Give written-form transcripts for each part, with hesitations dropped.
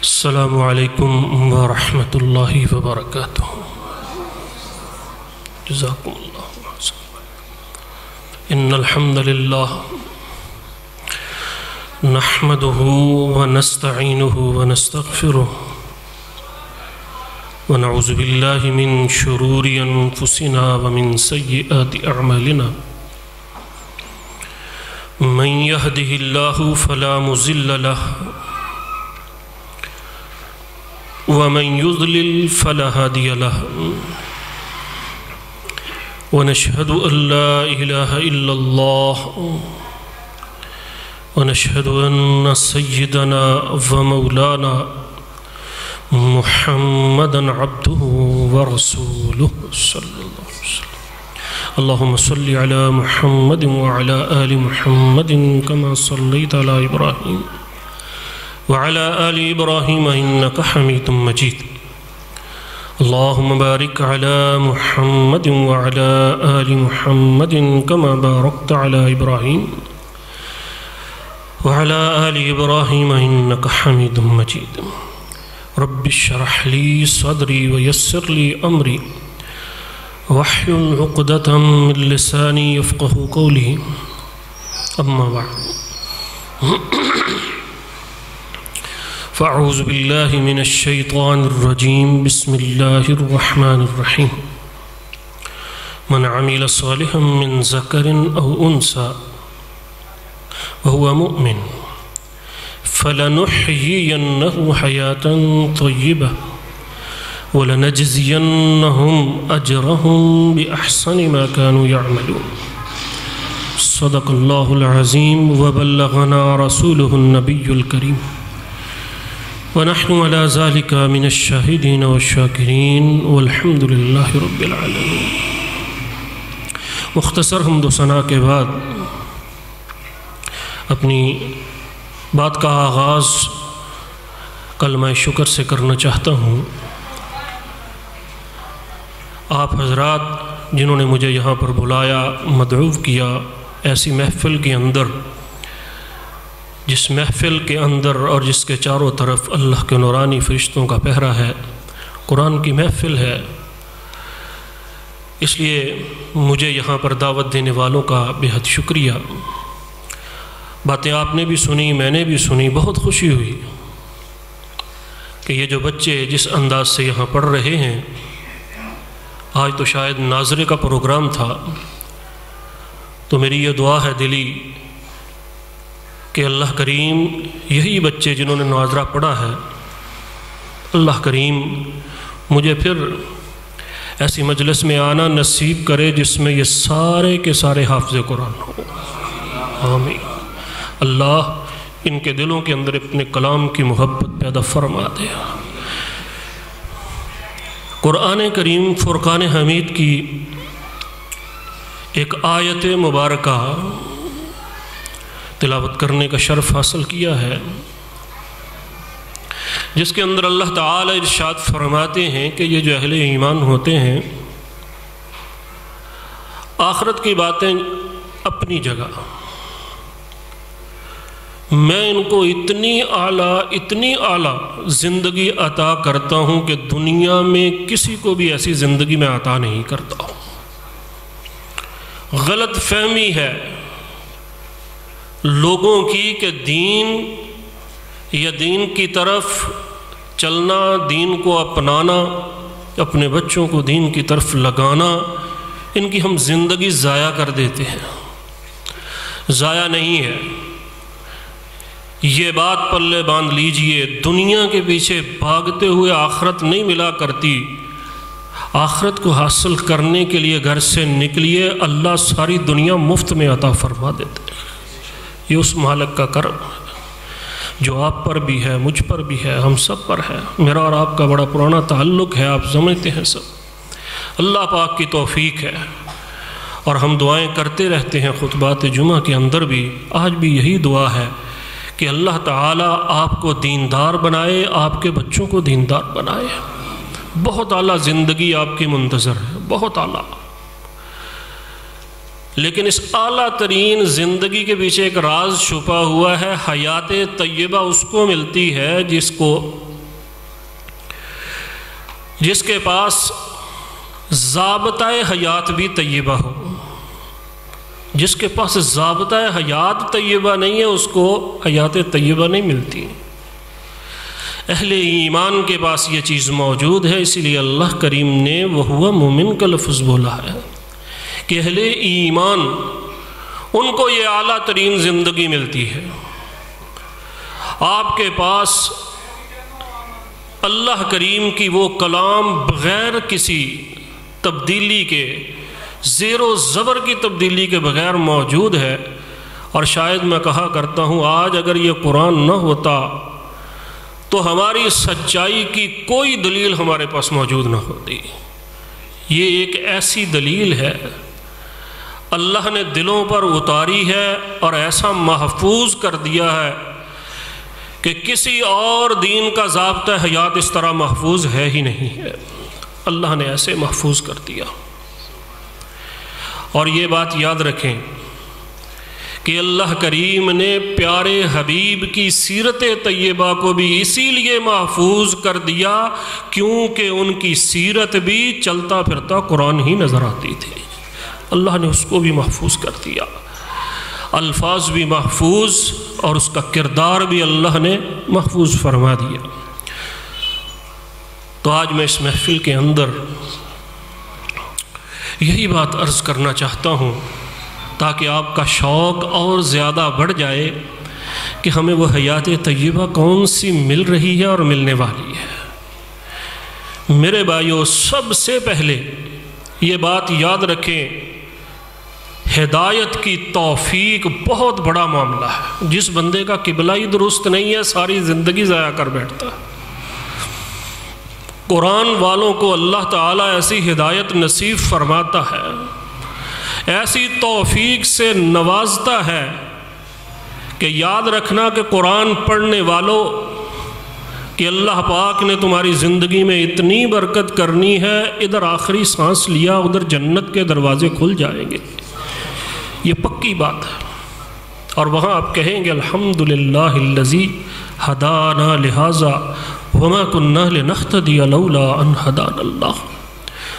السلام علیکم ورحمۃ اللہ وبرکاتہ. جزاکم اللہ. ان الحمد للہ نحمده ونستعینه ونستغفره ونعوذ باللہ من شرور انفسنا ومن سیئات اعمالنا. من يهده الله فلا مضل له ومن يضلل فلا هادي له. ونشهد أن لا إله إلا الله ونشهد أن سيدنا ومولانا محمدا عبده ورسوله صلى الله عليه وسلم. اللهم صل على محمد وعلى آل محمد كما صليت على إبراهيم وعلى آل إبراهيم إنك حميد مجيد. اللهم بارك على محمد وعلى آل محمد كما باركت على إبراهيم وعلى آل إبراهيم إنك حميد مجيد. رب اشرح لي صدري ويسر لي أمري واحلل عقدة من لساني يفقهوا قولي. أما بعد فأعوذ بالله من الشيطان الرجيم. بسم الله الرحمن الرحيم. من عمل صالحا من ذكر أو أنثى وهو مؤمن فلنحيينه حياة طيبة ولنجزينهم أجرهم بأحسن ما كانوا يعملون. صدق الله العظيم وبلغنا رسوله النبي الكريم ونحن على ذلك من الشاهدين والشاكرين والحمد لله رب العالمين. مختصر حمد و ثنا کے بعد اپنی بات کا آغاز کلمہ شکر سے کرنا چاہتا ہوں. آپ حضرات جنہوں نے مجھے یہاں پر بلایا، مدعو کیا ایسی محفل کے اندر، جس محفل کے اندر اور جس کے چاروں طرف اللہ کے نورانی فرشتوں کا پہرا ہے، قرآن کی محفل ہے، اس لیے مجھے یہاں پر دعوت دینے والوں کا بے حد شکریہ. باتیں آپ نے بھی سنی، میں نے بھی سنی. بہت خوشی ہوئی کہ یہ جو بچے جس انداز سے یہاں پڑھ رہے ہیں، آج تو شاید ناظرے کا پروگرام تھا، تو میری یہ دعا ہے دلی کہ اللہ کریم یہی بچے جنہوں نے ناظرہ پڑھا ہے، اللہ کریم مجھے پھر ایسی مجلس میں آنا نصیب کرے جس میں یہ سارے کے سارے حافظ قرآن ہو. آمین. اللہ ان کے دلوں کے اندر اپنے کلام کی محبت پیدا فرما دے. قرآن کریم فرقان حمید کی ایک آیت مبارکہ تلاوت کرنے کا شرف حاصل کیا ہے، جس کے اندر اللہ تعالی ارشاد فرماتے ہیں کہ یہ جو اہل ایمان ہوتے ہیں، آخرت کی باتیں اپنی جگہ، میں ان کو اتنی اعلیٰ زندگی عطا کرتا ہوں کہ دنیا میں کسی کو بھی ایسی زندگی میں عطا نہیں کرتا ہوں. غلط فہمی ہے لوگوں کی کہ دین یا دین کی طرف چلنا، دین کو اپنانا، اپنے بچوں کو دین کی طرف لگانا، ان کی ہم زندگی ضائع کر دیتے ہیں. ضائع نہیں ہے، یہ بات پلے باندھ لیجئے. دنیا کے پیچھے بھاگتے ہوئے آخرت نہیں ملا کرتی. آخرت کو حاصل کرنے کے لیے گھر سے نکلیے، اللہ ساری دنیا مفت میں عطا فرما دیتے ہیں. یہ اس مالک کا کرم ہے جو آپ پر بھی ہے، مجھ پر بھی ہے، ہم سب پر ہے. میرا اور آپ کا بڑا پرانا تعلق ہے، آپ سمجھتے ہیں سب. اللہ پاک کی توفیق ہے اور ہم دعائیں کرتے رہتے ہیں خطبات جمعہ کے اندر بھی. آج بھی یہی دعا ہے کہ اللہ تعالیٰ آپ کو دیندار بنائے، آپ کے بچوں کو دیندار بنائے. بہت اعلیٰ زندگی آپ کی منتظر ہے، بہت اعلیٰ. لیکن اس اعلیٰ ترین زندگی کے پیچھے ایک راز چھپا ہوا ہے. حیات طیبہ اس کو ملتی ہے جس کو جس کے پاس ضابطۂ حیات بھی طیبہ ہو. جس کے پاس ضابطۂ حیات طیبہ نہیں ہے اس کو حیات طیبہ نہیں ملتی. اہل ایمان کے پاس یہ چیز موجود ہے، اسی لیے اللہ کریم نے وَهُوَ مُؤْمِن کا لفظ بولا ہے کہ اہل ایمان ان کو یہ اعلیٰ ترین زندگی ملتی ہے. آپ کے پاس اللہ کریم کی وہ کلام بغیر کسی تبدیلی کے، زیر و زبر کی تبدیلی کے بغیر موجود ہے. اور شاید میں کہا کرتا ہوں آج اگر یہ قرآن نہ ہوتا تو ہماری سچائی کی کوئی دلیل ہمارے پاس موجود نہ ہوتی. یہ ایک ایسی دلیل ہے اللہ نے دلوں پر اتاری ہے اور ایسا محفوظ کر دیا ہے کہ کسی اور دین کا ضابطہ حیات اس طرح محفوظ ہے ہی نہیں ہے. اللہ نے ایسے محفوظ کر دیا. اور یہ بات یاد رکھیں کہ اللہ کریم نے پیارے حبیب کی سیرت طیبہ کو بھی اسی لیے محفوظ کر دیا کیونکہ ان کی سیرت بھی چلتا پھرتا قرآن ہی نظر آتی تھی. اللہ نے اس کو بھی محفوظ کر دیا، الفاظ بھی محفوظ اور اس کا کردار بھی اللہ نے محفوظ فرما دیا. تو آج میں اس محفل کے اندر یہی بات عرض کرنا چاہتا ہوں تاکہ آپ کا شوق اور زیادہ بڑھ جائے کہ ہمیں وہ حیات طیبہ کون سی مل رہی ہے اور ملنے والی ہے. میرے بھائیو، سب سے پہلے یہ بات یاد رکھیں، ہدایت کی توفیق بہت بڑا معاملہ ہے. جس بندے کا قبلہ ہی درست نہیں ہے ساری زندگی ضائع کر بیٹھتا ہے. قرآن والوں کو اللہ تعالیٰ ایسی ہدایت نصیب فرماتا ہے، ایسی توفیق سے نوازتا ہے کہ یاد رکھنا کہ قرآن پڑھنے والوں کہ اللہ پاک نے تمہاری زندگی میں اتنی برکت کرنی ہے، ادھر آخری سانس لیا ادھر جنت کے دروازے کھل جائیں گے. یہ پکی بات ہے. اور وہاں آپ کہیں گے الحمدللہ الذی ہدانا لہذا وما کننا لنہتدی لولا ان ہدانا اللہ.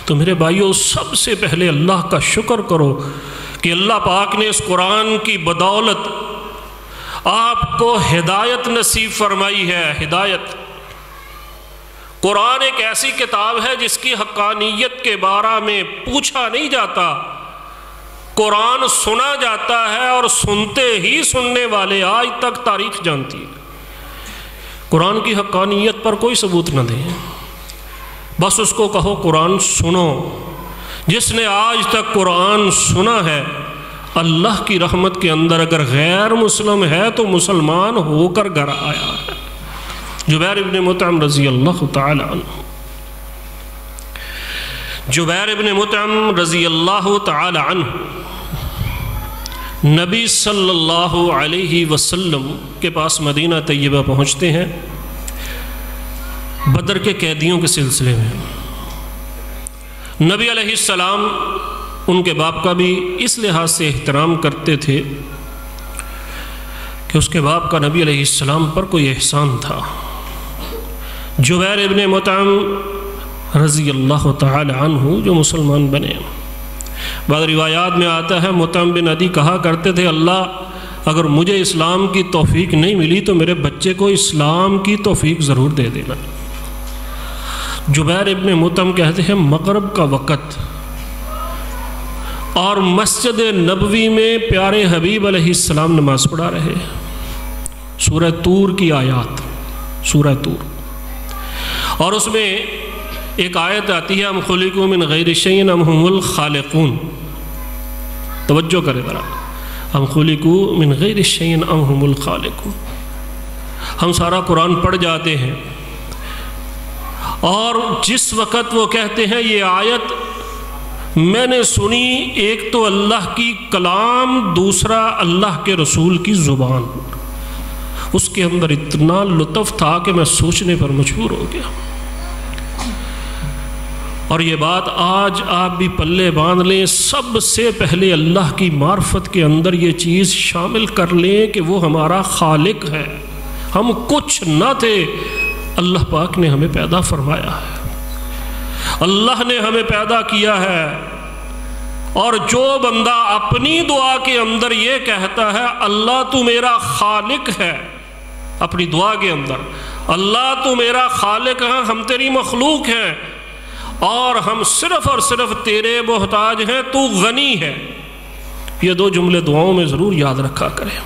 تو میرے بھائیو، سب سے پہلے اللہ کا شکر کرو کہ اللہ پاک نے اس قرآن کی بدولت آپ کو ہدایت نصیب فرمائی ہے. ہدایت. قرآن ایک ایسی کتاب ہے جس کی حقانیت کے بارے میں پوچھا نہیں جاتا، قرآن سنا جاتا ہے اور سنتے ہی سننے والے آج تک تاریخ جانتی ہے. قرآن کی حقانیت پر کوئی ثبوت نہ دیں، بس اس کو کہو قرآن سنو. جس نے آج تک قرآن سنا ہے اللہ کی رحمت کے اندر اگر غیر مسلم ہے تو مسلمان ہو کر گھر آیا ہے. جبیر ابن مطعم رضی اللہ تعالی عنہ، جبیر ابن مطعم رضی اللہ تعالی عنہ نبی صلی اللہ علیہ وسلم کے پاس مدینہ طیبہ پہنچتے ہیں بدر کے قیدیوں کے سلسلے میں. نبی علیہ السلام ان کے باپ کا بھی اس لحاظ سے احترام کرتے تھے کہ اس کے باپ کا نبی علیہ السلام پر کوئی احسان تھا. جبیر ابن مطعم رضی اللہ تعالی عنہ جو مسلمان بنے، بعض روایات میں آتا ہے مطعم بن عدی کہا کرتے تھے اللہ اگر مجھے اسلام کی توفیق نہیں ملی تو میرے بچے کو اسلام کی توفیق ضرور دے دینا. جبیر ابن مطعم کہتے ہیں مغرب کا وقت اور مسجد نبوی میں پیارے حبیب علیہ السلام نماز پڑھا رہے. سورہ طور کی آیات، سورہ طور، اور اس میں ایک آیت آتی ہے ام خلقوا من غیر شیء ام هم الخالقون. توجہ کرے ذرا، ام خلقوا من غیر شیء ام هم الخالقون. ہم سارا قرآن پڑھ جاتے ہیں اور جس وقت وہ کہتے ہیں یہ آیت میں نے سنی، ایک تو اللہ کی کلام، دوسرا اللہ کے رسول کی زبان، اس کے اندر اتنا لطف تھا کہ میں سوچنے پر مجبور ہو گیا. اور یہ بات آج آپ بھی پلے باندھ لیں، سب سے پہلے اللہ کی معرفت کے اندر یہ چیز شامل کر لیں کہ وہ ہمارا خالق ہے. ہم کچھ نہ تھے، اللہ پاک نے ہمیں پیدا فرمایا ہے. اللہ نے ہمیں پیدا کیا ہے، اور جو بندہ اپنی دعا کے اندر یہ کہتا ہے اللہ تو میرا خالق ہے، اپنی دعا کے اندر اللہ تو میرا خالق ہے، ہم تیری مخلوق ہیں اور ہم صرف اور صرف تیرے محتاج ہیں، تو غنی ہے، یہ دو جملے دعاؤں میں ضرور یاد رکھا کریں۔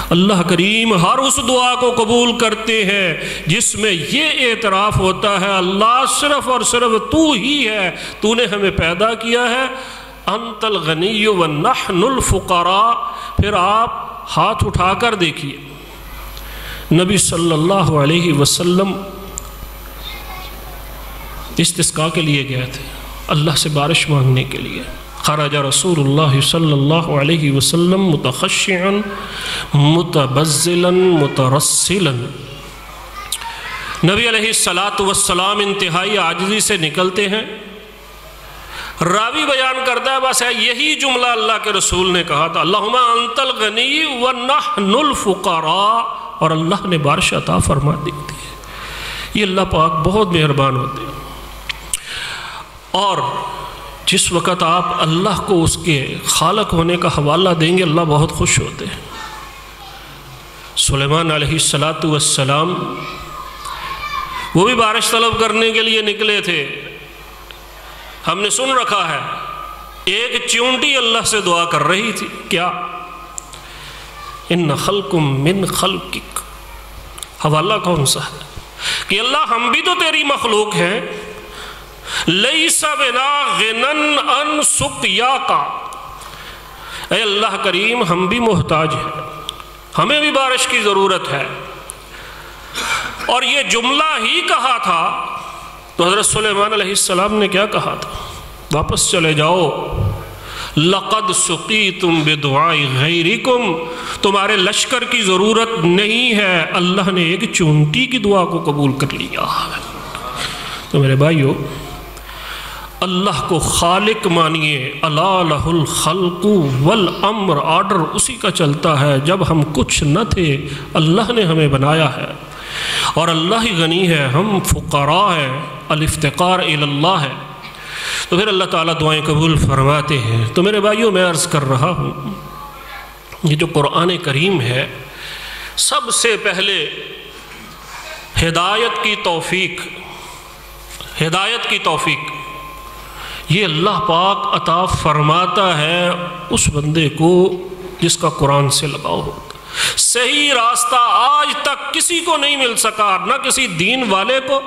اللہ کریم ہر اس دعا کو قبول کرتے ہیں جس میں یہ اعتراف ہوتا ہے اللہ صرف اور صرف تو ہی ہے، تو نے ہمیں پیدا کیا ہے، انت الغنی ونحن الفقراء۔ پھر آپ ہاتھ اٹھا کر دیکھیے، نبی صلی اللہ علیہ وسلم استسقاء کے لیے گئے تھے، اللہ سے بارش مانگنے کے لیے۔ خرج رسول اللہ صلی اللہ علیہ وسلم متخشعا متبذلا مترسلا۔ نبی علیہ السلام انتہائی عاجزی سے نکلتے ہیں۔ راوی بیان کرتا ہے بس یہی جملہ اللہ کے رسول نے کہا تھا، اللہم انت الغنی ونحن الفقراء، اور اللہ نے بارش عطا فرما دی تھی۔ یہ اللہ پاک بہت مہربان ہوتے ہیں، اور جس وقت آپ اللہ کو اس کے خالق ہونے کا حوالہ دیں گے اللہ بہت خوش ہوتے ہیں۔ سلیمان علیہ السلام وہ بھی بارش طلب کرنے کے لیے نکلے تھے، ہم نے سن رکھا ہے ایک چیونٹی اللہ سے دعا کر رہی تھی، کیا ان خلقم من خلقک، حوالہ کون سا ہے کہ اللہ ہم بھی تو تیری مخلوق ہیں، لیس بنا غنن ان سقیاکا، اے اللہ کریم ہم بھی محتاج ہیں، ہمیں بھی بارش کی ضرورت ہے۔ اور یہ جملہ ہی کہا تھا تو حضرت سلیمان علیہ السلام نے کیا کہا تھا، واپس چلے جاؤ، لقد سقیتم بدعاء غیرکم، تمہارے لشکر کی ضرورت نہیں ہے، اللہ نے ایک چونٹی کی دعا کو قبول کر لیا۔ تو میرے بھائیو، اللہ کو خالق مانیے، الا لہ الخلق والامر، آرڈر اسی کا چلتا ہے، جب ہم کچھ نہ تھے اللہ نے ہمیں بنایا ہے، اور اللہ ہی غنی ہے، ہم فقراء ہیں، الافتقار الی اللہ ہے، تو پھر اللہ تعالیٰ دعائیں قبول فرماتے ہیں۔ تو میرے بھائیوں میں عرض کر رہا ہوں، یہ جو قرآن کریم ہے سب سے پہلے ہدایت کی توفیق یہ اللہ پاک عطا فرماتا ہے اس بندے کو جس کا قرآن سے لگاؤ ہوتا۔ صحیح راستہ آج تک کسی کو نہیں مل سکا، نہ کسی دین والے کو،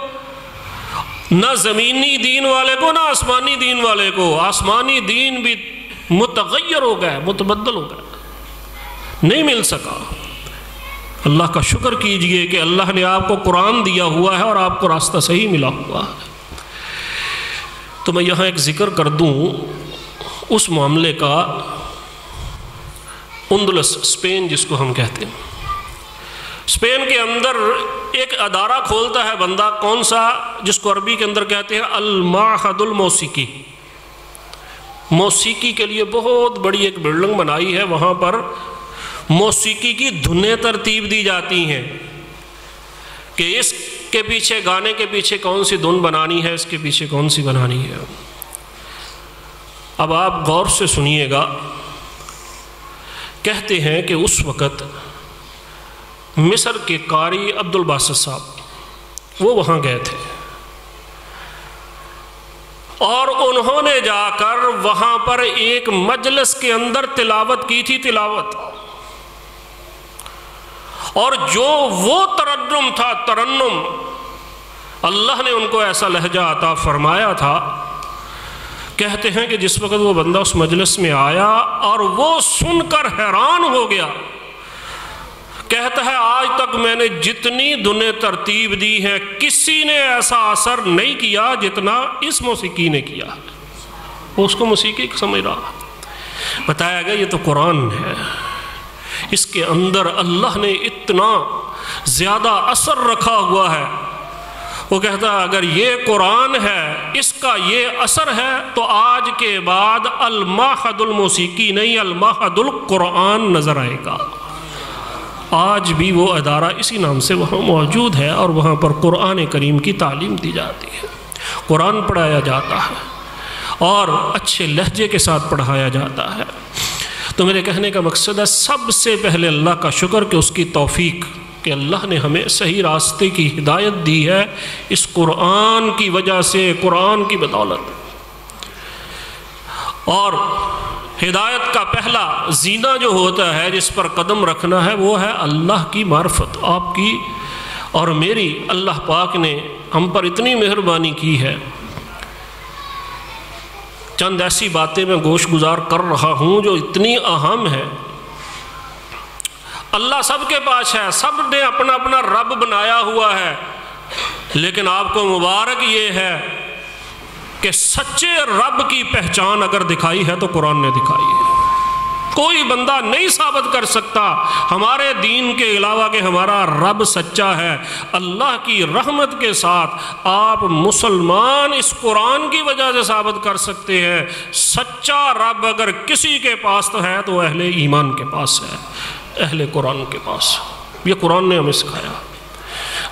نہ زمینی دین والے کو، نہ آسمانی دین والے کو۔ آسمانی دین بھی متغیر ہو گئے، متبدل ہو گئے، نہیں مل سکا۔ اللہ کا شکر کیجئے کہ اللہ نے آپ کو قرآن دیا ہوا ہے اور آپ کو راستہ صحیح ملا ہوا ہے۔ تو میں یہاں ایک ذکر کر دوں اس معاملے کا، اندلس، اسپین جس کو ہم کہتے ہیں، اسپین کے اندر ایک ادارہ کھولتا ہے بندہ، کون سا، جس کو عربی کے اندر کہتے ہیں المعہد الموسیقی۔ موسیقی کے لیے بہت بڑی ایک بلڈنگ بنائی ہے، وہاں پر موسیقی کی دھنیں ترتیب دی جاتی ہیں کہ اس کے پیچھے، گانے کے پیچھے کون سی دھن بنانی ہے، اس کے پیچھے کون سی بنانی ہے۔ اب آپ غور سے سنیے گا، کہتے ہیں کہ اس وقت مصر کے قاری عبد الباسط صاحب وہ وہاں گئے تھے، اور انہوں نے جا کر وہاں پر ایک مجلس کے اندر تلاوت کی تھی، تلاوت، اور جو وہ ترنم تھا، ترنم، اللہ نے ان کو ایسا لہجہ عطا فرمایا تھا، کہتے ہیں کہ جس وقت وہ بندہ اس مجلس میں آیا اور وہ سن کر حیران ہو گیا، کہتا ہے آج تک میں نے جتنی دھنیں ترتیب دی ہیں کسی نے ایسا اثر نہیں کیا جتنا اس موسیقی نے کیا۔ وہ اس کو موسیقی سمجھ رہا، بتایا گیا یہ تو قرآن ہے، اس کے اندر اللہ نے اتنا زیادہ اثر رکھا ہوا ہے۔ وہ کہتا ہے اگر یہ قرآن ہے، اس کا یہ اثر ہے، تو آج کے بعد المعہد الموسیقی نہیں، المعہد القرآن نظر آئے گا۔ آج بھی وہ ادارہ اسی نام سے وہاں موجود ہے، اور وہاں پر قرآن کریم کی تعلیم دی جاتی ہے۔ قرآن پڑھایا جاتا ہے اور اچھے لہجے کے ساتھ پڑھایا جاتا ہے۔ تو میرے کہنے کا مقصد ہے سب سے پہلے اللہ کا شکر کہ اس کی توفیق، کہ اللہ نے ہمیں صحیح راستے کی ہدایت دی ہے اس قرآن کی وجہ سے، قرآن کی بدولت۔ اور ہدایت کا پہلا زینہ جو ہوتا ہے جس پر قدم رکھنا ہے وہ ہے اللہ کی معرفت۔ آپ کی اور میری اللہ پاک نے ہم پر اتنی مہربانی کی ہے، چند ایسی باتیں میں گوش گزار کر رہا ہوں جو اتنی اہم ہے۔ اللہ سب کے پاس ہے، سب نے اپنا اپنا رب بنایا ہوا ہے، لیکن آپ کو مبارک یہ ہے کہ سچے رب کی پہچان اگر دکھائی ہے تو قرآن نے دکھائی ہے۔ کوئی بندہ نہیں ثابت کر سکتا ہمارے دین کے علاوہ کہ ہمارا رب سچا ہے۔ اللہ کی رحمت کے ساتھ آپ مسلمان اس قرآن کی وجہ سے ثابت کر سکتے ہیں سچا رب اگر کسی کے پاس تو ہے تو اہل ایمان کے پاس ہے، اہل قرآن کے پاس۔ یہ قرآن نے ہمیں سکھایا،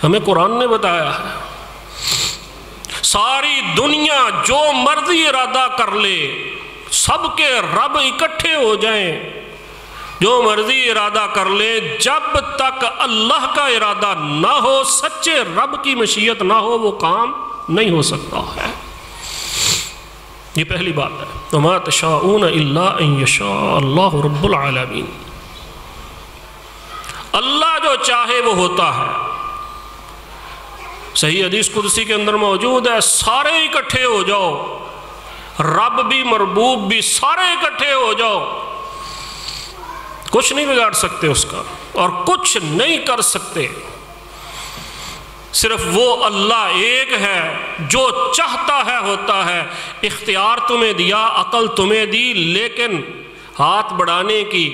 ہمیں قرآن نے بتایا ہے۔ ساری دنیا جو مرضی ارادہ کر لے، سب کے رب اکٹھے ہو جائیں، جو مرضی ارادہ کر لے، جب تک اللہ کا ارادہ نہ ہو، سچے رب کی مشیت نہ ہو، وہ کام نہیں ہو سکتا ہے۔ یہ پہلی بات ہے۔ وَمَا تَشَاءُونَ إِلَّا أَن يَشَاءَ اللَّهُ رَبُّ الْعَالَمِينَ۔ اللہ جو چاہے وہ ہوتا ہے۔ صحیح حدیث قدسی کے اندر موجود ہے، سارے اکٹھے ہو جاؤ، رب بھی مربوب بھی، سارے اکٹھے ہو جاؤ، کچھ نہیں بگاڑ سکتے اس کا اور کچھ نہیں کر سکتے۔ صرف وہ اللہ ایک ہے، جو چاہتا ہے ہوتا ہے۔ اختیار تمہیں دیا، عقل تمہیں دی، لیکن ہاتھ بڑھانے کی،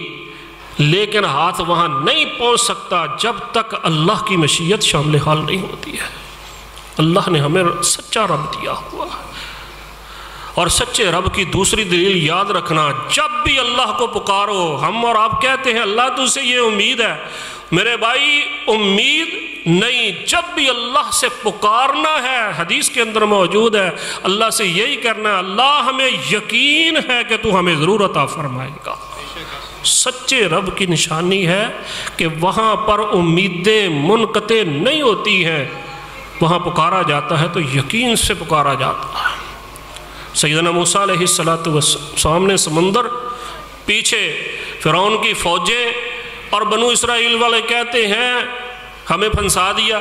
لیکن ہاتھ وہاں نہیں پہنچ سکتا جب تک اللہ کی مشیت شامل حال نہیں ہوتی ہے۔ اللہ نے ہمیں سچا رب دیا ہوا ہے، اور سچے رب کی دوسری دلیل یاد رکھنا، جب بھی اللہ کو پکارو، ہم اور آپ کہتے ہیں اللہ تجھ سے یہ امید ہے، میرے بھائی امید نہیں، جب بھی اللہ سے پکارنا ہے، حدیث کے اندر موجود ہے، اللہ سے یہی کرنا ہے، اللہ ہمیں یقین ہے کہ تو ہمیں ضرور عطا فرمائے گا۔ سچے رب کی نشانی ہے کہ وہاں پر امیدیں منقطع نہیں ہوتی ہیں، وہاں پکارا جاتا ہے تو یقین سے پکارا جاتا ہے۔ سیدنا موسیٰ علیہ السلام سامنے سمندر، پیچھے فرعون کی فوجیں، اور بنو اسرائیل والے کہتے ہیں ہمیں پھنسا دیا۔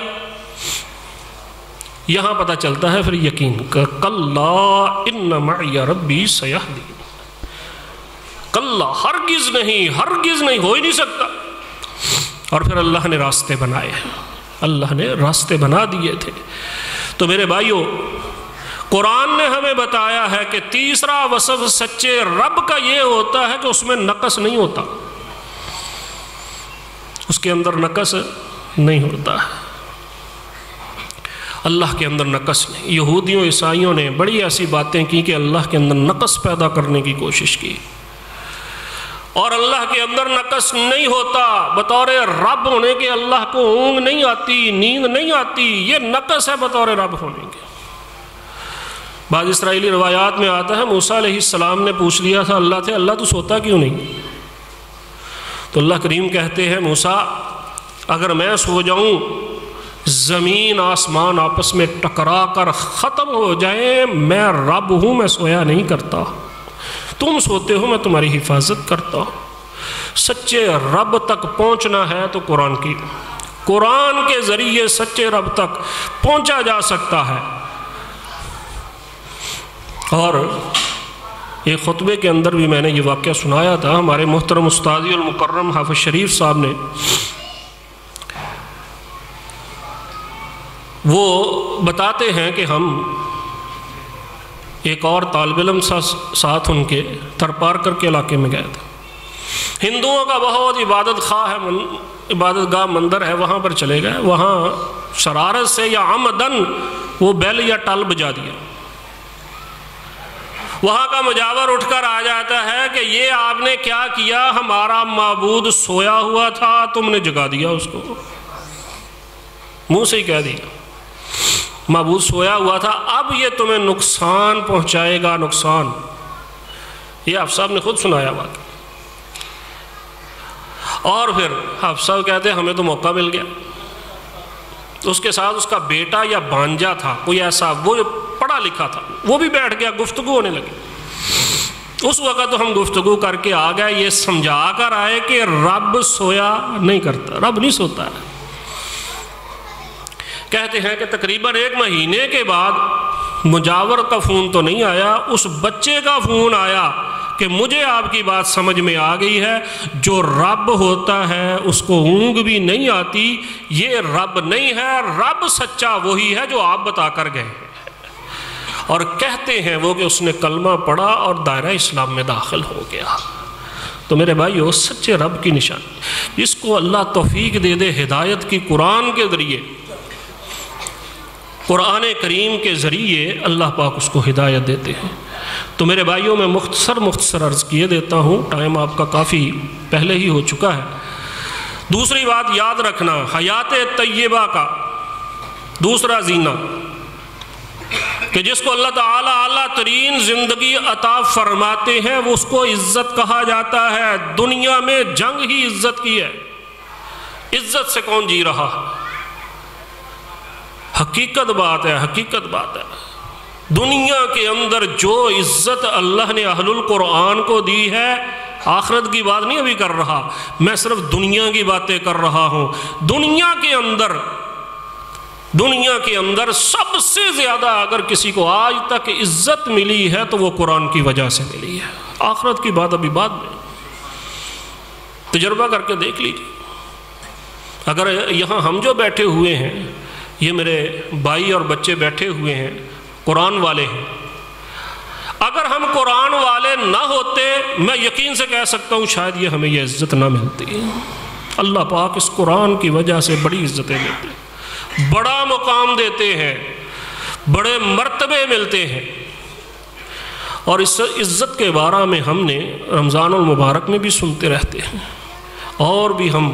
یہاں پتہ چلتا ہے پھر یقین، کَلَّا إِنَّ مَعِيَ رَبِّي سَيَهْدِينِ۔ کلّا، ہرگز نہیں، ہرگز نہیں، ہو ہی نہیں سکتا۔ اور پھر اللہ نے راستے بنائے، اللہ نے راستے بنا دیے تھے۔ تو میرے بھائیوں، قرآن نے ہمیں بتایا ہے کہ تیسرا وصف سچے رب کا یہ ہوتا ہے کہ اس میں نقص نہیں ہوتا، اس کے اندر نقص نہیں ہوتا ہے۔ اللہ کے اندر نقص نہیں۔ یہودیوں عیسائیوں نے بڑی ایسی باتیں کی کہ اللہ کے اندر نقص پیدا کرنے کی کوشش کی، اور اللہ کے اندر نقص نہیں ہوتا۔ بطور رب ہونے کے اللہ کو اونگ نہیں آتی، نیند نہیں آتی، یہ نقص ہے بطور رب ہونے کے۔ بعض اسرائیلی روایات میں آتا ہے موسیٰ علیہ السلام نے پوچھ لیا تھا اللہ سے، اللہ تو سوتا کیوں نہیں؟ تو اللہ کریم کہتے ہیں موسیٰ، اگر میں سو جاؤں، زمین آسمان آپس میں ٹکرا کر ختم ہو جائیں، میں رب ہوں، میں سویا نہیں کرتا، تم سوتے ہو، میں تمہاری حفاظت کرتا ہوں۔ سچے رب تک پہنچنا ہے تو قرآن کے ذریعے سچے رب تک پہنچا جا سکتا ہے۔ اور ایک خطبے کے اندر بھی میں نے یہ واقعہ سنایا تھا، ہمارے محترم استاذی المکرم حافظ شریف صاحب نے، وہ بتاتے ہیں کہ ہم ایک اور طالب علم ساتھ ان کے تھرپارکر کے علاقے میں گئے تھے۔ ہندوؤں کا بہت عبادت خواہ ہے، عبادت گاہ مندر ہے، وہاں پر چلے گئے، وہاں شرارت سے یا عمدن وہ بیل یا ٹال بجا دیا۔ وہاں کا مجاور اٹھ کر آ جاتا ہے کہ یہ آپ نے کیا کیا، ہمارا معبود سویا ہوا تھا، تم نے جگا دیا اس کو، منہ سے ہی کہہ دیا۔ معبود سویا ہوا تھا، اب یہ تمہیں نقصان پہنچائے گا، نقصان۔ یہ حافظ صاحب نے خود سنایا بات۔ اور پھر حافظ صاحب کہتے ہیں ہمیں تو موقع مل گیا۔ اس کے ساتھ اس کا بیٹا یا بانجا تھا کوئی ایسا، وہ پڑھا لکھا تھا، وہ بھی بیٹھ گیا، گفتگو ہونے لگی۔ اس وقت ہم گفتگو کر کے آ گئے، یہ سمجھا کر آئے کہ رب سویا نہیں کرتا، رب نہیں سوتا ہے۔ کہتے ہیں کہ تقریباً 1 مہینے کے بعد مجاور کا فون تو نہیں آیا، اس بچے کا فون آیا کہ مجھے آپ کی بات سمجھ میں آ گئی ہے، جو رب ہوتا ہے اس کو اونگ بھی نہیں آتی، یہ رب نہیں ہے، رب سچا وہی ہے جو آپ بتا کر گئے۔ اور کہتے ہیں وہ کہ اس نے کلمہ پڑھا اور دائرہ اسلام میں داخل ہو گیا۔ تو میرے بھائیو، سچے رب کی نشانی، جس کو اللہ توفیق دے دے ہدایت کی، قرآن کے ذریعے، قرآن کریم کے ذریعے اللہ پاک اس کو ہدایت دیتے ہیں۔ تو میرے بھائیوں، میں مختصر عرض کیے دیتا ہوں، ٹائم آپ کا کافی پہلے ہی ہو چکا ہے۔ دوسری بات یاد رکھنا، حیات طیبہ کا دوسرا زینہ، کہ جس کو اللہ تعالیٰ اعلیٰ ترین زندگی عطا فرماتے ہیں، وہ اس کو عزت کہا جاتا ہے۔ دنیا میں جنگ ہی عزت کی ہے، عزت سے کون جی رہا ہے؟ حقیقت بات ہے، حقیقت بات ہے۔ دنیا کے اندر جو عزت اللہ نے اہل القرآن کو دی ہے، آخرت کی بات نہیں ابھی کر رہا، میں صرف دنیا کی باتیں کر رہا ہوں۔ دنیا کے اندر سب سے زیادہ اگر کسی کو آج تک عزت ملی ہے تو وہ قرآن کی وجہ سے ملی ہے۔ آخرت کی بات ابھی بعد میں، تجربہ کر کے دیکھ لیجیے۔ اگر یہاں ہم جو بیٹھے ہوئے ہیں، یہ میرے بھائی اور بچے بیٹھے ہوئے ہیں، قرآن والے ہیں، اگر ہم قرآن والے نہ ہوتے، میں یقین سے کہہ سکتا ہوں شاید یہ ہمیں یہ عزت نہ ملتی۔ اللہ پاک اس قرآن کی وجہ سے بڑی عزتیں دیتے ہیں، بڑا مقام دیتے ہیں، بڑے مرتبے ملتے ہیں۔ اور اس عزت کے بارے میں ہم نے رمضان المبارک میں بھی سنتے رہتے ہیں، اور بھی ہم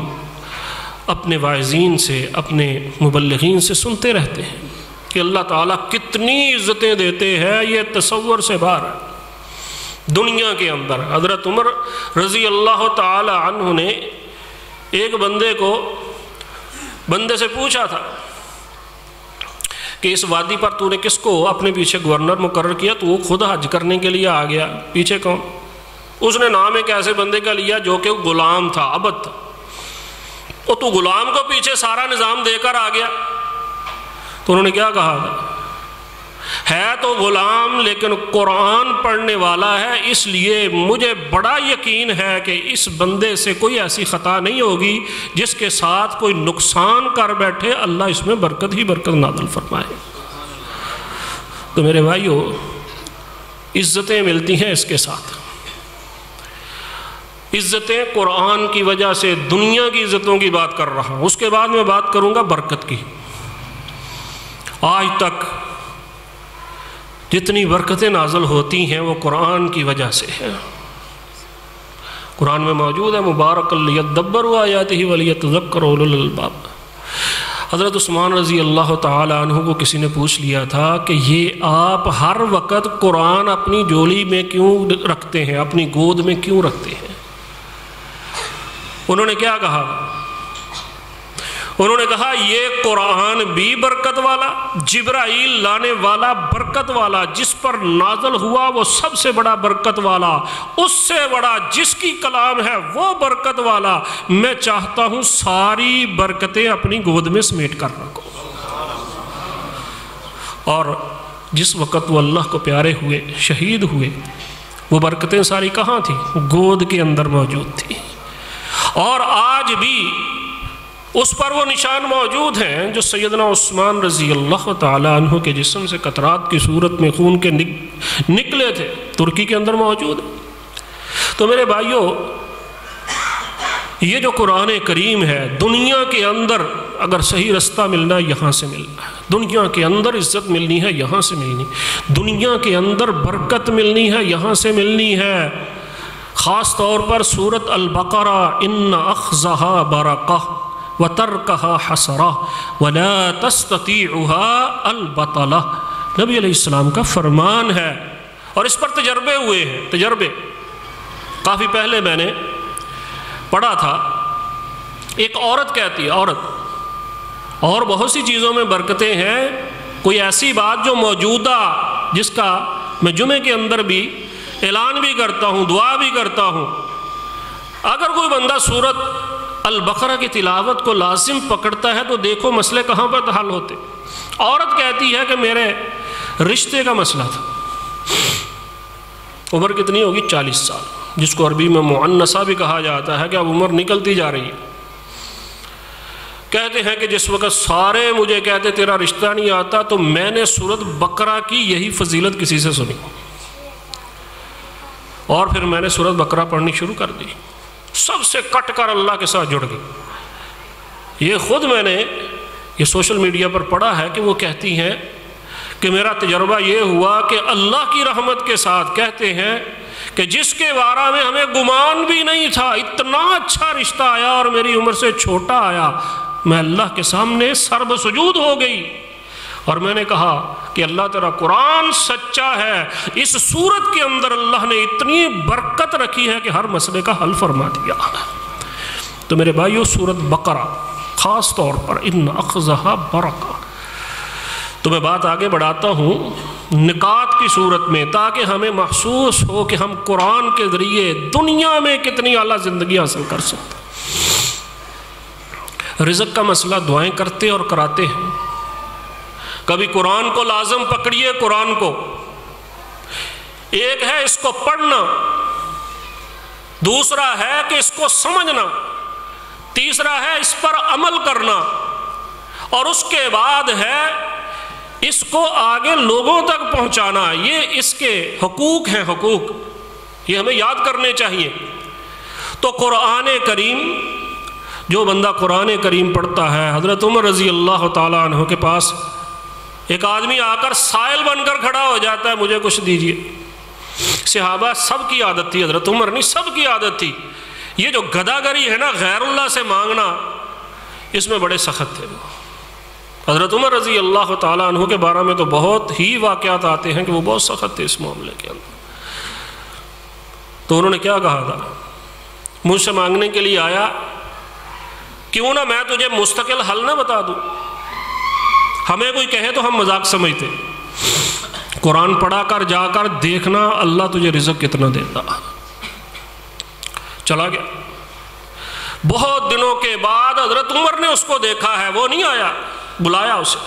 اپنے واعظین سے، اپنے مبلغین سے سنتے رہتے ہیں کہ اللہ تعالیٰ کتنی عزتیں دیتے ہیں، یہ تصور سے باہر ہے۔ دنیا کے اندر حضرت عمر رضی اللہ تعالی عنہ نے ایک بندے سے پوچھا تھا کہ اس وادی پر تو نے کس کو اپنے پیچھے گورنر مقرر کیا؟ تو وہ خود حج کرنے کے لیے آ گیا، پیچھے کون؟ اس نے نام ایک ایسے بندے کا لیا جو کہ غلام تھا، عبد تھا۔ اور تو غلام کو پیچھے سارا نظام دے کر آ گیا۔ تو انہوں نے کیا کہا؟ ہے تو غلام لیکن قرآن پڑھنے والا ہے، اس لیے مجھے بڑا یقین ہے کہ اس بندے سے کوئی ایسی خطا نہیں ہوگی جس کے ساتھ کوئی نقصان کر بیٹھے، اللہ اس میں برکت ہی برکت نازل فرمائے۔ تو میرے بھائیو، عزتیں ملتی ہیں اس کے ساتھ، عزتیں قرآن کی وجہ سے۔ دنیا کی عزتوں کی بات کر رہا ہوں، اس کے بعد میں بات کروں گا برکت کی۔ آج تک جتنی برکتیں نازل ہوتی ہیں وہ قرآن کی وجہ سے ہیں۔ قرآن میں موجود ہے مبارک لیدبروا آیاتہ ولیتذکر اولو الالباب۔ حضرت عثمان رضی اللہ تعالی عنہ کو کسی نے پوچھ لیا تھا کہ یہ آپ ہر وقت قرآن اپنی جولی میں کیوں رکھتے ہیں، اپنی گود میں کیوں رکھتے ہیں؟ انہوں نے کیا کہا؟ انہوں نے کہا یہ قرآن بھی برکت والا، جبرائیل لانے والا برکت والا، جس پر نازل ہوا وہ سب سے بڑا برکت والا، اس سے بڑا جس کی کلام ہے وہ برکت والا۔ میں چاہتا ہوں ساری برکتیں اپنی گود میں سمیٹ کر رکھوں۔ اور جس وقت وہ اللہ کو پیارے ہوئے، شہید ہوئے، وہ برکتیں ساری کہاں تھیں؟ گود کے اندر موجود تھی۔ اور آج بھی اس پر وہ نشان موجود ہیں جو سیدنا عثمان رضی اللہ تعالی عنہ کے جسم سے قطرات کی صورت میں خون کے نکلے تھے، ترکی کے اندر موجود ہیں۔ تو میرے بھائیوں، یہ جو قرآن کریم ہے، دنیا کے اندر اگر صحیح رستہ ملنا ہے یہاں سے ملنا ہے، دنیا کے اندر عزت ملنی ہے یہاں سے ملنی، دنیا کے اندر برکت ملنی ہے یہاں سے ملنی ہے۔ خاص طور پر سورۃ البقرہ ان اخذھا برکہ، وَتَرْكَهَا حَسَرَةٌ وَلَا تَسْتَطِيعُهَا الْبَطَلَةُ۔ نبی علیہ السلام کا فرمان ہے، اور اس پر تجربے ہوئے ہیں، تجربے کافی پہلے میں نے پڑھا تھا۔ ایک عورت کہتی ہے، عورت، اور بہت سی چیزوں میں برکتیں ہیں، کوئی ایسی بات جو موجودہ، جس کا میں جمعے کے اندر بھی اعلان بھی کرتا ہوں، دعا بھی کرتا ہوں، اگر کوئی بندہ سورۃ البقرہ کی تلاوت کو لازم پکڑتا ہے تو دیکھو مسئلے کہاں پر حل ہوتے۔ عورت کہتی ہے کہ میرے رشتے کا مسئلہ تھا، عمر کتنی ہوگی؟ 40 سال، جس کو عربی میں معنسہ بھی کہا جاتا ہے کہ اب عمر نکلتی جا رہی ہے۔ کہتے ہیں کہ جس وقت سارے مجھے کہتے تیرا رشتہ نہیں آتا، تو میں نے سورۃ بقرہ کی یہی فضیلت کسی سے سنی، اور پھر میں نے سورۃ بقرہ پڑھنی شروع کر دی، سب سے کٹ کر اللہ کے ساتھ جڑ گئی۔ یہ خود میں نے یہ سوشل میڈیا پر پڑھا ہے کہ وہ کہتی ہیں کہ میرا تجربہ یہ ہوا کہ اللہ کی رحمت کے ساتھ، کہتے ہیں کہ جس کے بارے میں ہمیں گمان بھی نہیں تھا، اتنا اچھا رشتہ آیا اور میری عمر سے چھوٹا آیا، میں اللہ کے سامنے سر بسجود ہو گئی، اور میں نے کہا کہ اللہ تیرا قرآن سچا ہے، اس سورت کے اندر اللہ نے اتنی برکت رکھی ہے کہ ہر مسئلے کا حل فرما دیا۔ تو میرے بھائیو، سورۃ بقرہ خاص طور پر ان اخذہا برکہ، تو میں بات آگے بڑھاتا ہوں نکات کی صورت میں، تاکہ ہمیں محسوس ہو کہ ہم قرآن کے ذریعے دنیا میں کتنی اعلیٰ زندگی حاصل کر سکتے۔ رزق کا مسئلہ دعائیں کرتے اور کراتے ہیں، کبھی قرآن کو لازم پکڑیے، قرآن کو، ایک ہے اس کو پڑھنا، دوسرا ہے کہ اس کو سمجھنا، تیسرا ہے اس پر عمل کرنا، اور اس کے بعد ہے اس کو آگے لوگوں تک پہنچانا۔ یہ اس کے حقوق ہیں، حقوق یہ ہمیں یاد کرنے چاہیے۔ تو قرآن کریم، جو بندہ قرآن کریم پڑھتا ہے، حضرت عمر رضی اللہ تعالیٰ عنہ کے پاس ایک آدمی آ کر سائل بن کر کھڑا ہو جاتا ہے، مجھے کچھ دیجئے۔ صحابہ سب کی عادت تھی، حضرت عمر نہیں، سب کی عادت تھی۔ یہ جو گداگری ہے نا، غیر اللہ سے مانگنا، اس میں بڑے سخت تھے۔ حضرت عمر رضی اللہ تعالیٰ عنہ کے بارے میں تو بہت ہی واقعات آتے ہیں کہ وہ بہت سخت تھے اس معاملے کے اندر۔ تو انہوں نے کیا کہا تھا؟ مجھ سے مانگنے کے لیے آیا، کیوں نہ میں تجھے مستقل حل نہ بتا دوں؟ ہمیں کوئی کہے تو ہم مذاق سمجھتے، قرآن پڑھا کر جا کر دیکھنا اللہ تجھے رزق کتنا دیتا۔ چلا گیا، بہت دنوں کے بعد حضرت عمر نے اس کو دیکھا ہے، وہ نہیں آیا، بلایا اسے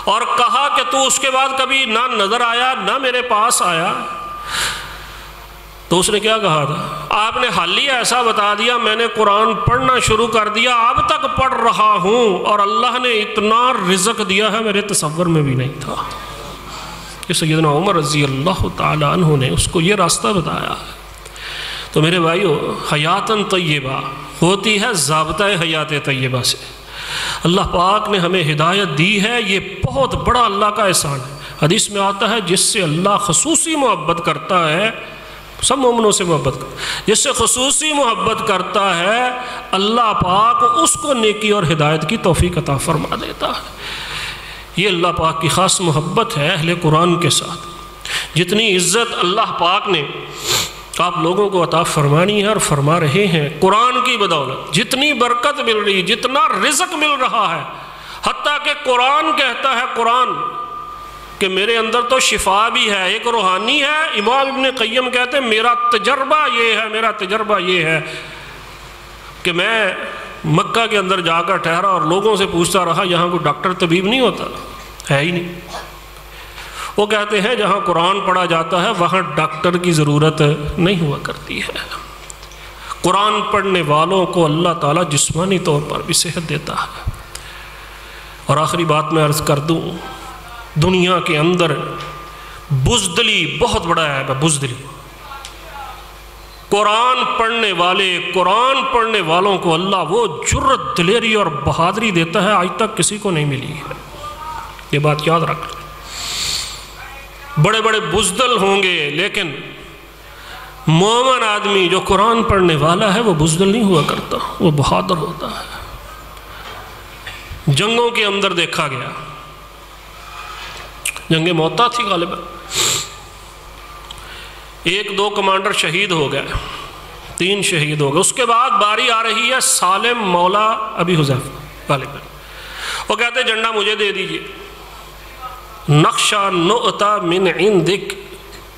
اور کہا کہ تو اس کے بعد کبھی نہ نظر آیا نہ میرے پاس آیا۔ تو اس نے کیا کہا تھا؟ آپ نے حل ہی ایسا بتا دیا، میں نے قرآن پڑھنا شروع کر دیا، اب تک پڑھ رہا ہوں، اور اللہ نے اتنا رزق دیا ہے میرے تصور میں بھی نہیں تھا۔ کہ سیدنا عمر رضی اللہ تعالی عنہ نے اس کو یہ راستہ بتایا ہے۔ تو میرے بھائیو، حیاتاً طیبہ ہوتی ہے ضابطہ حیات طیبہ سے۔ اللہ پاک نے ہمیں ہدایت دی ہے، یہ بہت بڑا اللہ کا احسان ہے۔ حدیث میں آتا ہے جس سے اللہ خصوصی محبت کرتا ہے، سب مومنوں سے محبت کرتا ہے، جس سے خصوصی محبت کرتا ہے اللہ پاک اس کو نیکی اور ہدایت کی توفیق عطا فرما دیتا ہے۔ یہ اللہ پاک کی خاص محبت ہے اہل قرآن کے ساتھ۔ جتنی عزت اللہ پاک نے آپ لوگوں کو عطا فرمانی ہے اور فرما رہے ہیں قرآن کی بدولت، جتنی برکت مل رہی، جتنا رزق مل رہا ہے، حتیٰ کہ قرآن کہتا ہے، قرآن کہ میرے اندر تو شفا بھی ہے، ایک روحانی ہے۔ امام ابن قیم کہتے ہیں میرا تجربہ یہ ہے کہ میں مکہ کے اندر جا کر ٹھہرا اور لوگوں سے پوچھتا رہا، یہاں کوئی ڈاکٹر طبیب نہیں ہوتا؟ ہے ہی نہیں۔ وہ کہتے ہیں جہاں قرآن پڑھا جاتا ہے وہاں ڈاکٹر کی ضرورت نہیں ہوا کرتی ہے۔ قرآن پڑھنے والوں کو اللہ تعالیٰ جسمانی طور پر بھی صحت دیتا ہے۔ اور آخری بات میں عرض کر دوں، دنیا کے اندر بزدلی بہت بڑا عیب ہے، بزدلی۔ قرآن پڑھنے والوں کو اللہ وہ جرت، دلیری اور بہادری دیتا ہے آج تک کسی کو نہیں ملی ہے۔ یہ بات یاد رکھ، بڑے بڑے بزدل ہوں گے لیکن مومن آدمی جو قرآن پڑھنے والا ہے وہ بزدل نہیں ہوا کرتا، وہ بہادر ہوتا ہے۔ جنگوں کے اندر دیکھا گیا، جنگ موتا تھی غالباً، 1-2 کمانڈر شہید ہو گئے، 3 شہید ہو گئے۔ اس کے بعد باری آ رہی ہے سالم مولا ابی حذیفہ غالباً، وہ کہتے ہیں جھنڈا مجھے دے دیجئے، نخشا نؤتا من عندک،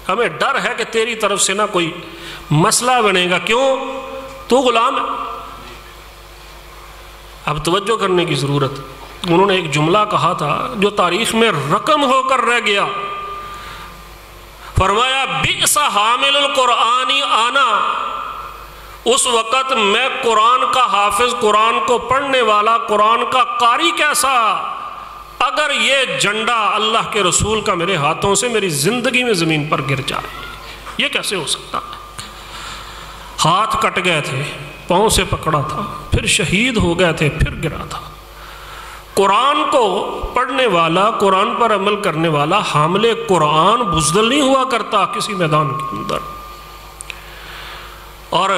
ہمیں ڈر ہے کہ تیری طرف سے نہ کوئی مسئلہ بنے گا، کیوں؟ تو غلام ہے۔ اب توجہ کرنے کی ضرورت، انہوں نے ایک جملہ کہا تھا جو تاریخ میں رقم ہو کر رہ گیا، فرمایا بئس حامل القرآن آنا، اس وقت میں قرآن کا حافظ، قرآن کو پڑھنے والا، قرآن کا قاری کیسا اگر یہ جھنڈا اللہ کے رسول کا میرے ہاتھوں سے میری زندگی میں زمین پر گر جائے، یہ کیسے ہو سکتا؟ ہاتھ کٹ گئے تھے، پاؤں سے پکڑا تھا، پھر شہید ہو گئے تھے، پھر گرا تھا۔ قرآن کو پڑھنے والا، قرآن پر عمل کرنے والا، حامل قرآن بزدل نہیں ہوا کرتا کسی میدان کے اندر۔ اور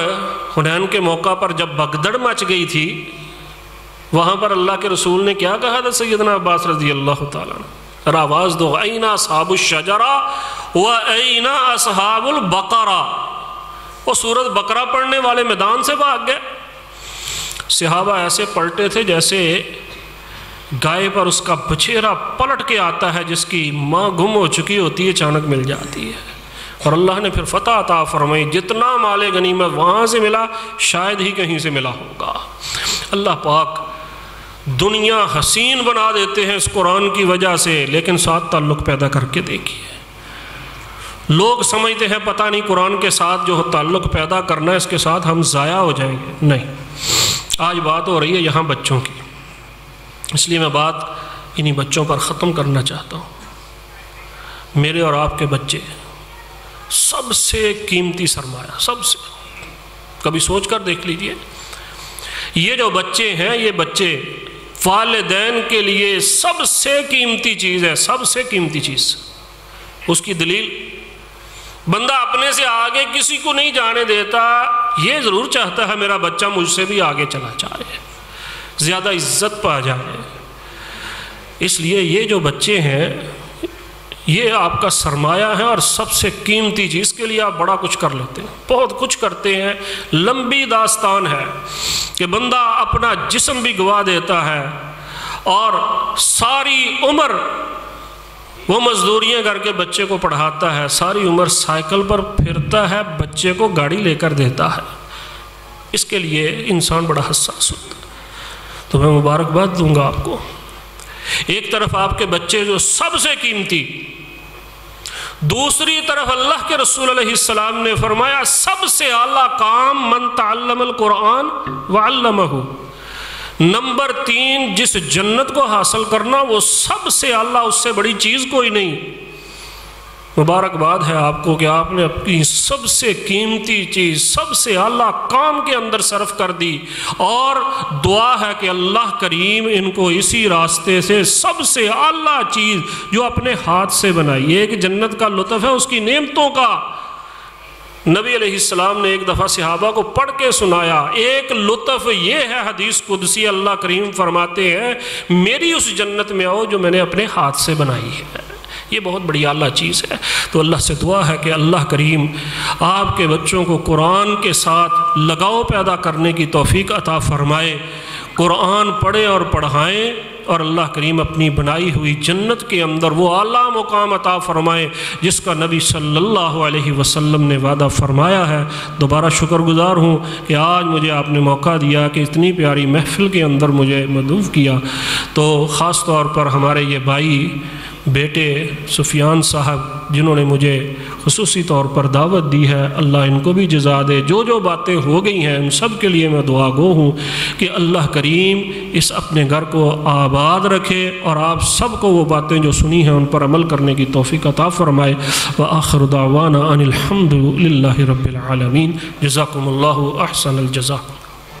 حنین کے موقع پر جب بگدڑ مچ گئی تھی، وہاں پر اللہ کے رسول نے کیا کہا تھا سیدنا عباس رضی اللہ تعالیٰ عنہ؟ آواز دو، این اصحاب الشجرہ و این اصحاب البقرہ۔ وہ سورۃ بقرہ پڑھنے والے میدان سے بھاگ گئے۔ صحابہ ایسے پلٹے تھے جیسے گائے پر اس کا بچھیرا پلٹ کے آتا ہے، جس کی ماں گم ہو چکی ہوتی ہے، اچانک مل جاتی ہے۔ اور اللہ نے پھر فتح عطا فرمائی، جتنا مال غنیمت وہاں سے ملا شاید ہی کہیں سے ملا ہوگا۔ اللہ پاک دنیا حسین بنا دیتے ہیں اس قرآن کی وجہ سے، لیکن ساتھ تعلق پیدا کر کے دیکھیے۔ لوگ سمجھتے ہیں پتہ نہیں قرآن کے ساتھ جو تعلق پیدا کرنا ہے اس کے ساتھ ہم ضائع ہو جائیں گے، نہیں۔ آج بات ہو رہی ہے یہاں بچوں کی، اس لیے میں بات انہی بچوں پر ختم کرنا چاہتا ہوں۔ میرے اور آپ کے بچے سب سے قیمتی سرمایہ، سب سے، کبھی سوچ کر دیکھ لیجئے، یہ جو بچے ہیں، یہ بچے والدین کے لیے سب سے قیمتی چیز ہے، سب سے قیمتی چیز۔ اس کی دلیل، بندہ اپنے سے آگے کسی کو نہیں جانے دیتا، یہ ضرور چاہتا ہے میرا بچہ مجھ سے بھی آگے چلا جائے، زیادہ عزت پا جائے۔ اس لیے یہ جو بچے ہیں یہ آپ کا سرمایہ ہے اور سب سے قیمتی چیز، کے لیے آپ بڑا کچھ کر لیتے ہیں، بہت کچھ کرتے ہیں۔ لمبی داستان ہے کہ بندہ اپنا جسم بھی گوا دیتا ہے اور ساری عمر وہ مزدوریاں کر کے بچے کو پڑھاتا ہے، ساری عمر سائیکل پر پھرتا ہے، بچے کو گاڑی لے کر دیتا ہے۔ اس کے لیے انسان بڑا حساس ہوتا ہے۔ تو میں مبارکباد دوں گا آپ کو، ایک طرف آپ کے بچے جو سب سے قیمتی، دوسری طرف اللہ کے رسول علیہ السلام نے فرمایا سب سے اعلیٰ کام من تعلم القرآن وعلمہ۔ نمبر 3، جس جنت کو حاصل کرنا وہ سب سے اعلیٰ، اس سے بڑی چیز کوئی نہیں۔ مبارکباد ہے آپ کو کہ آپ نے اپنی سب سے قیمتی چیز سب سے اعلیٰ کام کے اندر صرف کر دی، اور دعا ہے کہ اللہ کریم ان کو اسی راستے سے سب سے اعلیٰ چیز جو اپنے ہاتھ سے بنائی، ایک جنت کا لطف ہے اس کی نعمتوں کا۔ نبی علیہ السلام نے ایک دفعہ صحابہ کو پڑھ کے سنایا، ایک لطف یہ ہے، حدیث قدسی اللہ کریم فرماتے ہیں میری اس جنت میں آؤ جو میں نے اپنے ہاتھ سے بنائی ہے۔ یہ بہت بڑی اعلیٰ چیز ہے۔ تو اللہ سے دعا ہے کہ اللہ کریم آپ کے بچوں کو قرآن کے ساتھ لگاؤ پیدا کرنے کی توفیق عطا فرمائے، قرآن پڑھیں اور پڑھائیں، اور اللہ کریم اپنی بنائی ہوئی جنت کے اندر وہ اعلیٰ مقام عطا فرمائے جس کا نبی صلی اللہ علیہ وسلم نے وعدہ فرمایا ہے۔ دوبارہ شکر گزار ہوں کہ آج مجھے آپ نے موقع دیا کہ اتنی پیاری محفل کے اندر مجھے مدعو کیا۔ تو خاص طور پر ہمارے یہ بھائی بیٹے سفیان صاحب جنہوں نے مجھے خصوصی طور پر دعوت دی ہے، اللہ ان کو بھی جزا دے۔ جو باتیں ہو گئی ہیں ان سب کے لیے میں دعا گو ہوں کہ اللہ کریم اس اپنے گھر کو آباد رکھے، اور آپ سب کو وہ باتیں جو سنی ہیں ان پر عمل کرنے کی توفیق عطا فرمائے۔ وآخر دعوانا ان الحمد للہ رب العالمین۔ جزاکم اللہ احسن الجزا۔